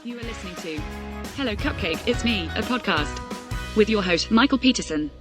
You are listening to Hello Cupcake, It's Me, a podcast with your host, Michael Peterson.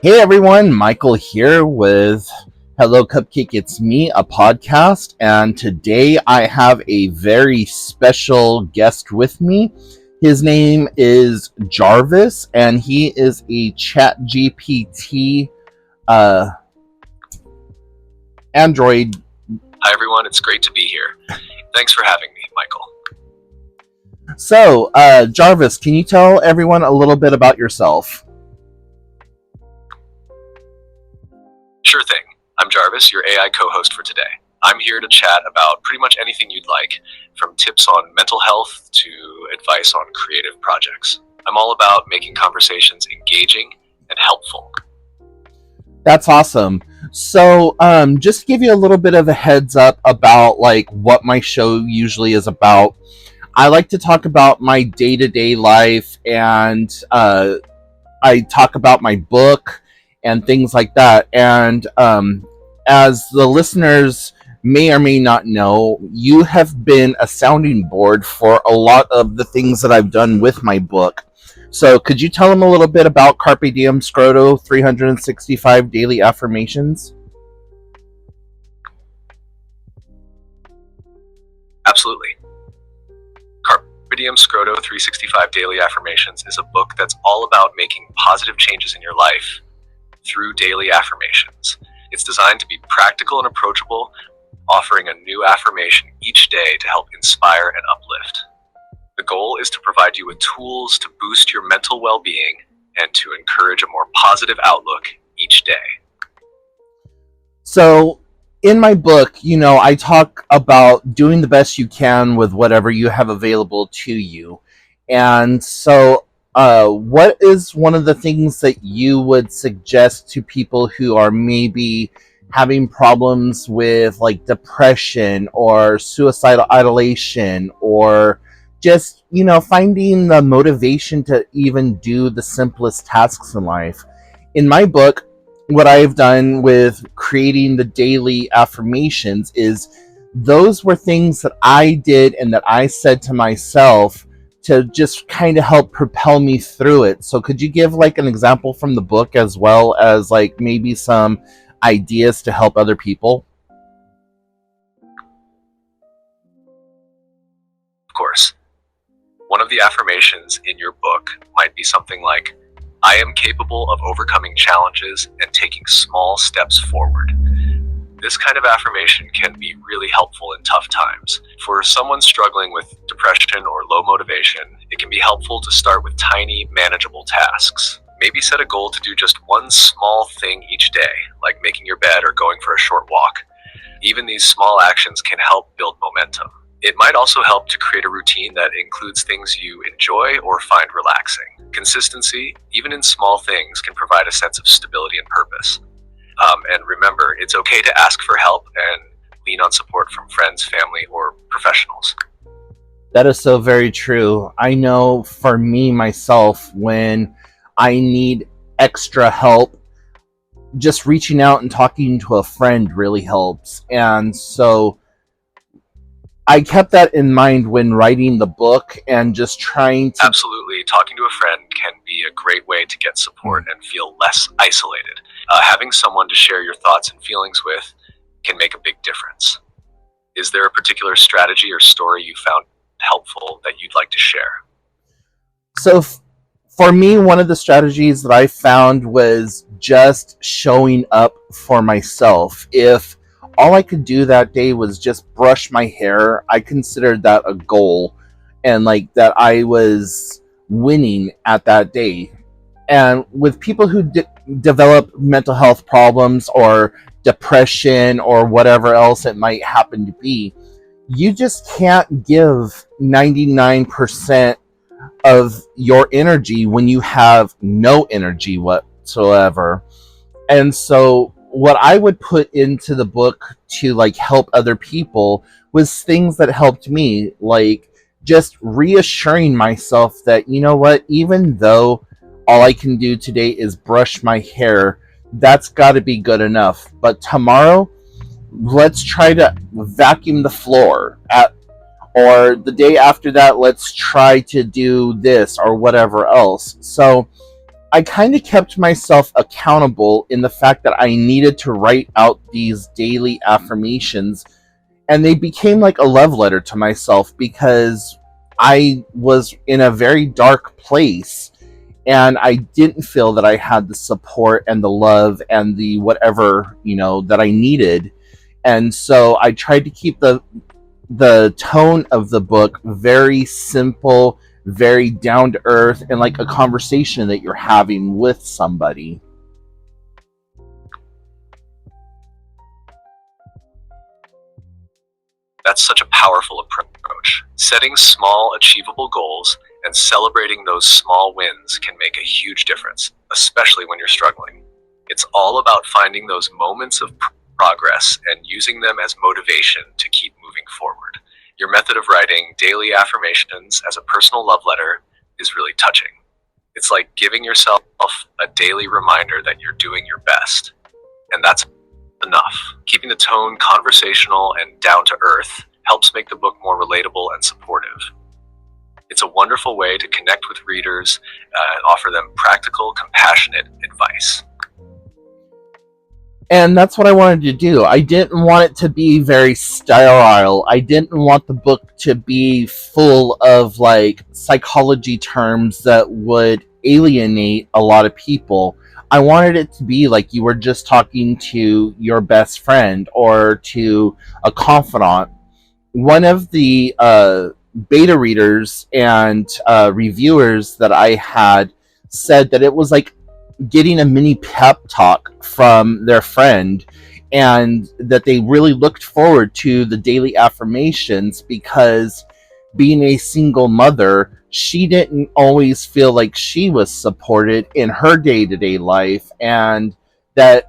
Hey everyone, Michael here with Hello Cupcake, It's Me, a podcast, and today I have a very special guest with me. His name is Jarvis, and he is a ChatGPT Android. Hi everyone, it's great to be here. Thanks for having me, Michael. So, Jarvis, can you tell everyone a little bit about yourself? Sure thing. I'm Jarvis, your AI co-host for today. I'm here to chat about pretty much anything you'd like, from tips on mental health to advice on creative projects. I'm all about making conversations engaging and helpful. That's awesome. So, just to give you a little bit of a heads up about like what my show usually is about, I like to talk about my day-to-day life, and I talk about my book and things like that. And as the listeners may or may not know, you have been a sounding board for a lot of the things that I've done with my book. So could you tell them a little bit about Carpe Diem Scroto 365 Daily Affirmations? Absolutely. Carpe Diem Scroto 365 Daily Affirmations is a book that's all about making positive changes in your life through daily affirmations. It's designed to be practical and approachable, offering a new affirmation each day to help inspire and uplift. The goal is to provide you with tools to boost your mental well-being and to encourage a more positive outlook each day. So in my book, I talk about doing the best you can with whatever you have available to you. And so what is one of the things that you would suggest to people who are maybe having problems with like depression or suicidal ideation, or just, finding the motivation to even do the simplest tasks in life? In my book, what I've done with creating the daily affirmations is those were things that I did and that I said to myself to just kind of help propel me through it. So could you give like an example from the book, as well as like maybe some ideas to help other people? Of course. One of the affirmations in your book might be something like, I am capable of overcoming challenges and taking small steps forward. This kind of affirmation can be really helpful in tough times. For someone struggling with depression or low motivation, it can be helpful to start with tiny, manageable tasks. Maybe set a goal to do just one small thing each day, like making your bed or going for a short walk. Even these small actions can help build momentum. It might also help to create a routine that includes things you enjoy or find relaxing. Consistency, even in small things, can provide a sense of stability and purpose. And remember, it's okay to ask for help and lean on support from friends, family, or professionals. That is so very true. I know for me, myself, when I need extra help, just reaching out and talking to a friend really helps. And so I kept that in mind when writing the book and just trying to... Absolutely. Talking to a friend can be a great way to get support and feel less isolated. Having someone to share your thoughts and feelings with can make a big difference. Is there a particular strategy or story you found helpful that you'd like to share? So for me, one of the strategies that I found was just showing up for myself. If all I could do that day was just brush my hair, I considered that a goal, and like that I was winning at that day. And with people who develop mental health problems or depression or whatever else it might happen to be, you just can't give 99% of your energy when you have no energy whatsoever. And so what I would put into the book to like help other people was things that helped me, like just reassuring myself that, you know what, even though all I can do today is brush my hair, That's got to be good enough. But tomorrow, let's try to vacuum the floor. Or the day after that, let's try to do this or whatever else. So I kind of kept myself accountable in the fact that I needed to write out these daily affirmations, and they became like a love letter to myself because I was in a very dark place and I didn't feel that I had the support and the love and the whatever, that I needed. And so I tried to keep the tone of the book very simple, very down to earth, and like a conversation that you're having with somebody. That's such a powerful approach. Setting small, achievable goals and celebrating those small wins can make a huge difference, especially when you're struggling. It's all about finding those moments of progress and using them as motivation to keep moving forward. Your method of writing daily affirmations as a personal love letter is really touching. It's like giving yourself a daily reminder that you're doing your best. And that's enough. Keeping the tone conversational and down to earth helps make the book more relatable and supportive. It's a wonderful way to connect with readers and offer them practical, compassionate advice. And that's what I wanted to do. I didn't want it to be very sterile. I didn't want the book to be full of like psychology terms that would alienate a lot of people. I wanted it to be like you were just talking to your best friend or to a confidant. One of the beta readers and reviewers that I had said that it was like getting a mini pep talk from their friend, and that they really looked forward to the daily affirmations because being a single mother, she didn't always feel like she was supported in her day-to-day life, and that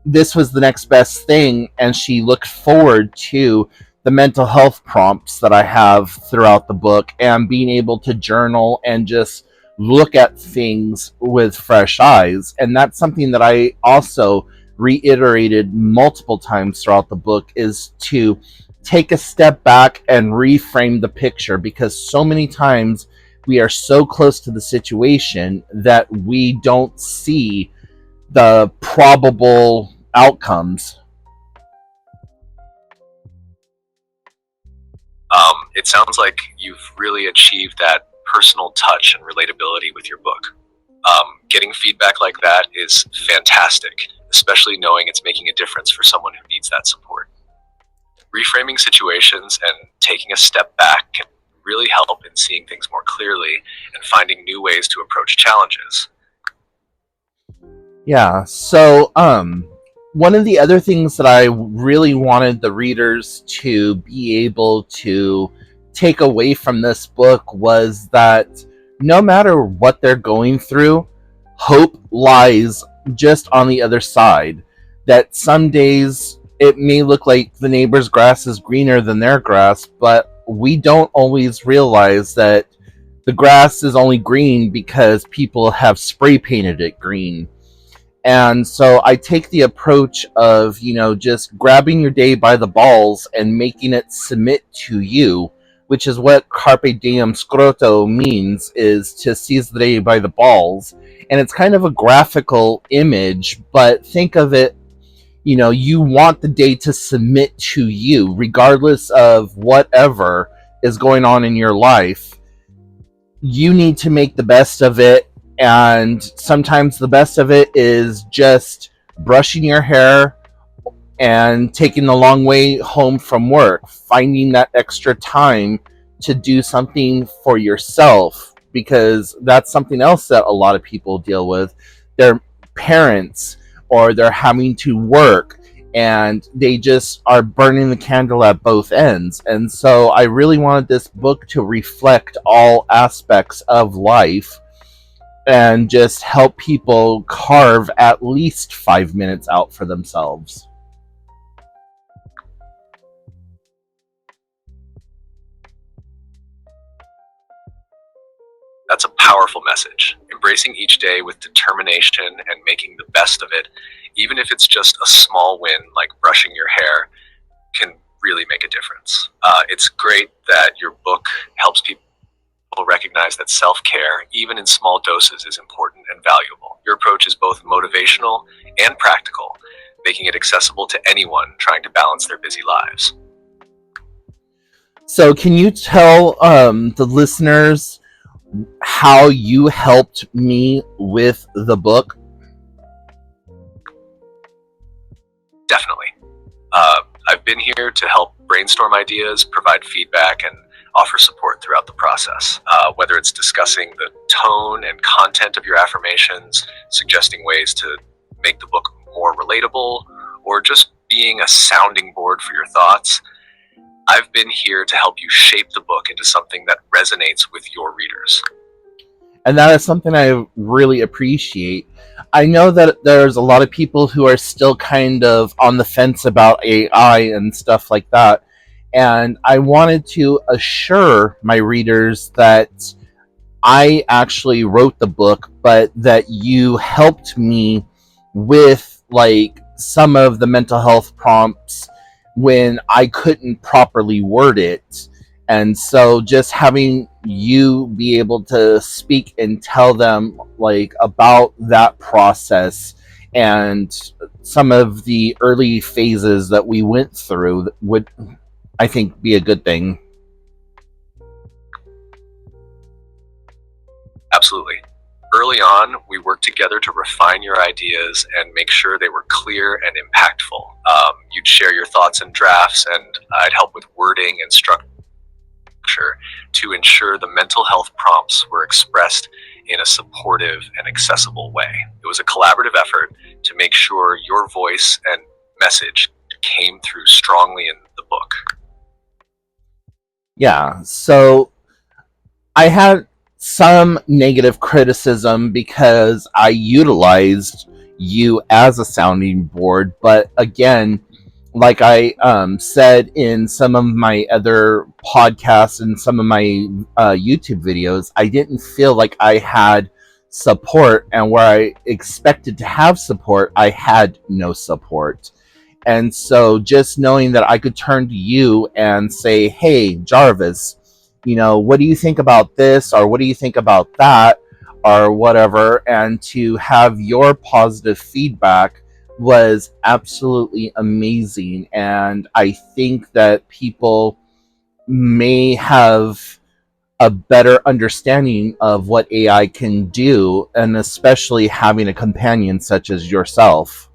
this was the next best thing, and she looked forward to the mental health prompts that I have throughout the book and being able to journal and just look at things with fresh eyes. And that's something that I also reiterated multiple times throughout the book, is to take a step back and reframe the picture, because so many times we are so close to the situation that we don't see the probable outcomes. It sounds like you've really achieved that personal touch and relatability with your book. Getting feedback like that is fantastic, especially knowing it's making a difference for someone who needs that support. Reframing situations and taking a step back can really help in seeing things more clearly and finding new ways to approach challenges. Yeah, so one of the other things that I really wanted the readers to be able to take away from this book was that no matter what they're going through, hope lies just on the other side. That some days it may look like the neighbor's grass is greener than their grass, but we don't always realize that the grass is only green because people have spray painted it green. And so I take the approach of, just grabbing your day by the balls and making it submit to you, which is what carpe diem scroto means, is to seize the day by the balls. And it's kind of a graphical image, but think of it, you want the day to submit to you, regardless of whatever is going on in your life. You need to make the best of it. And sometimes the best of it is just brushing your hair and taking the long way home from work, finding that extra time to do something for yourself, because that's something else that a lot of people deal with. Their parents, or they're having to work, and they just are burning the candle at both ends. And so I really wanted this book to reflect all aspects of life and just help people carve at least 5 minutes out for themselves. That's a Powerful message. Embracing each day with determination and making the best of it, even if it's just a small win like brushing your hair, can really make a difference. It's great that your book helps people recognize that self-care, even in small doses, is important and valuable. Your approach is both motivational and practical, making it accessible to anyone trying to balance their busy lives. So can you tell the listeners how you helped me with the book? Definitely. I've been here to help brainstorm ideas, provide feedback, and offer support throughout the process. Whether it's discussing the tone and content of your affirmations, suggesting ways to make the book more relatable, or just being a sounding board for your thoughts, I've been here to help you shape the book into something that resonates with your readers. And that is something I really appreciate. I know that there's a lot of people who are still kind of on the fence about AI and stuff like that. And I wanted to assure my readers that I actually wrote the book, but that you helped me with like some of the mental health prompts when I couldn't properly word it. And so just having you be able to speak and tell them like about that process and some of the early phases that we went through would, I think, be a good thing. Absolutely. Early on, we worked together to refine your ideas and make sure they were clear and impactful. You'd share your thoughts in drafts, and I'd help with wording and structure to ensure the mental health prompts were expressed in a supportive and accessible way. It was a collaborative effort to make sure your voice and message came through strongly in the book. Yeah, so I had some negative criticism because I utilized you as a sounding board, but again, like I said in some of my other podcasts and some of my YouTube videos, I didn't feel like I had support, and where I expected to have support, I had no support. And so just knowing that I could turn to you and say, hey, Jarvis, you know, what do you think about this? Or what do you think about that? Or whatever. And to have your positive feedback was absolutely amazing. And I think that people may have a better understanding of what AI can do, and especially having a companion such as yourself.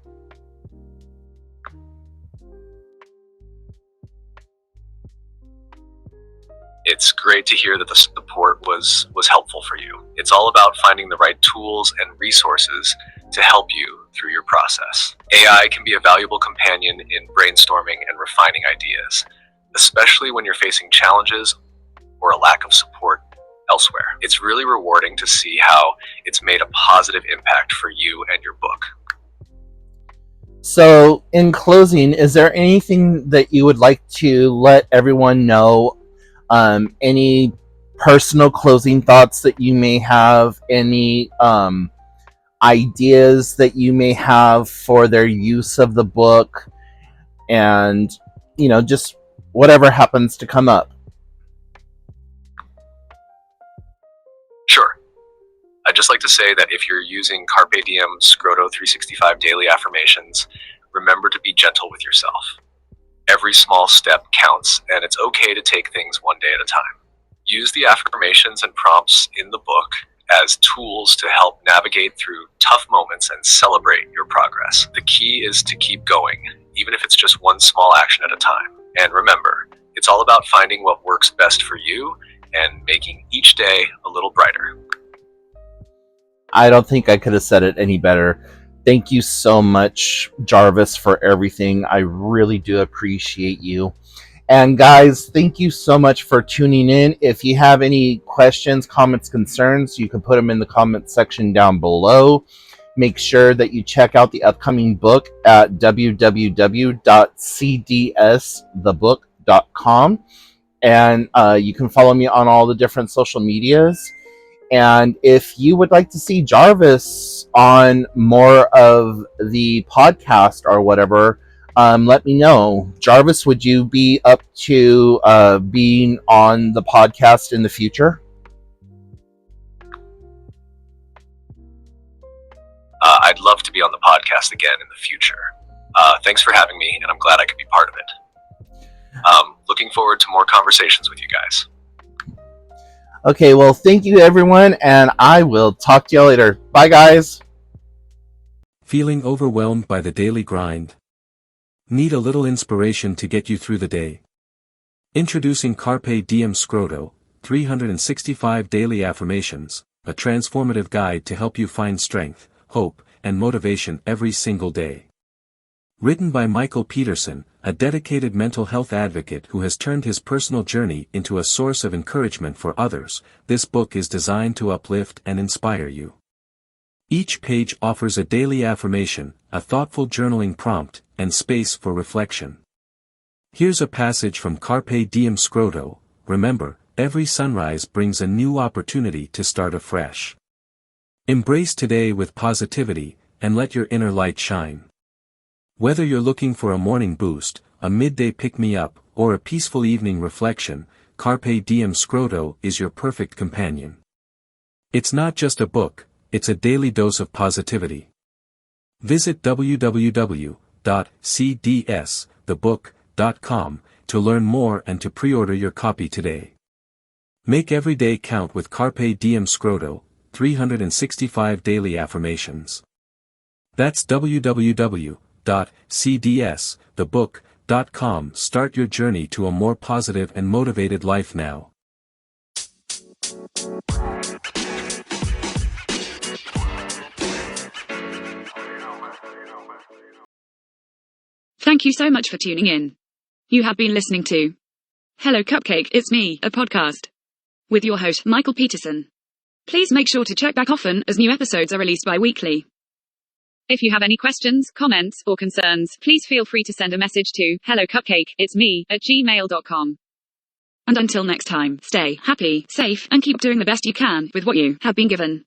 It's great to hear that the support was helpful for you. It's all about finding the right tools and resources to help you through your process. AI can be a valuable companion in brainstorming and refining ideas, especially when you're facing challenges or a lack of support elsewhere. It's really rewarding to see how it's made a positive impact for you and your book. So, in closing, is there anything that you would like to let everyone know? Any personal closing thoughts that you may have? Any ideas that you may have for their use of the book? And, you know, just whatever happens to come up. Sure. I'd just like to say that if you're using Carpe Diem Scroto 365 daily affirmations, remember to be gentle with yourself. Every small step counts, and it's okay to take things one day at a time. Use the affirmations and prompts in the book as tools to help navigate through tough moments and celebrate your progress. The key is to keep going, even if it's just one small action at a time. And remember, it's all about finding what works best for you and making each day a little brighter. I don't think I could have said it any better. Thank you so much, Jarvis, for everything. I really do appreciate you. And guys, thank you so much for tuning in. If you have any questions, comments, concerns, you can put them in the comment section down below. Make sure that you check out the upcoming book at www.cdsthebook.com. And you can follow me on all the different social medias. And if you would like to see Jarvis on more of the podcast or whatever, let me know. Jarvis, would you be up to being on the podcast in the future? I'd love to be on the podcast again in the future. Thanks for having me, and I'm glad I could be part of it. Looking forward to more conversations with you guys. Okay, well, thank you, everyone, and I will talk to you later. Bye, guys. Feeling overwhelmed by the daily grind? Need a little inspiration to get you through the day? Introducing Carpe Diem Scroto, 365 Daily Affirmations, a transformative guide to help you find strength, hope, and motivation every single day. Written by Michael Peterson, a dedicated mental health advocate who has turned his personal journey into a source of encouragement for others, this book is designed to uplift and inspire you. Each page offers a daily affirmation, a thoughtful journaling prompt, and space for reflection. Here's a passage from Carpe Diem Scroto. Remember, every sunrise brings a new opportunity to start afresh. Embrace today with positivity, and let your inner light shine. Whether you're looking for a morning boost, a midday pick-me-up, or a peaceful evening reflection, Carpe Diem Scroto is your perfect companion. It's not just a book, it's a daily dose of positivity. Visit www.cdsthebook.com to learn more and to pre-order your copy today. Make every day count with Carpe Diem Scroto, 365 Daily Affirmations. That's www.cdsthebook.com. Start your journey to a more positive and motivated life now. Thank you so much for tuning in. You have been listening to Hello Cupcake, It's Me, a podcast with your host, Michael Peterson. Please make sure to check back often as new episodes are released bi-weekly. If you have any questions, comments, or concerns, please feel free to send a message to hellocupcakeitsme@gmail.com. And until next time, stay happy, safe, and keep doing the best you can with what you have been given.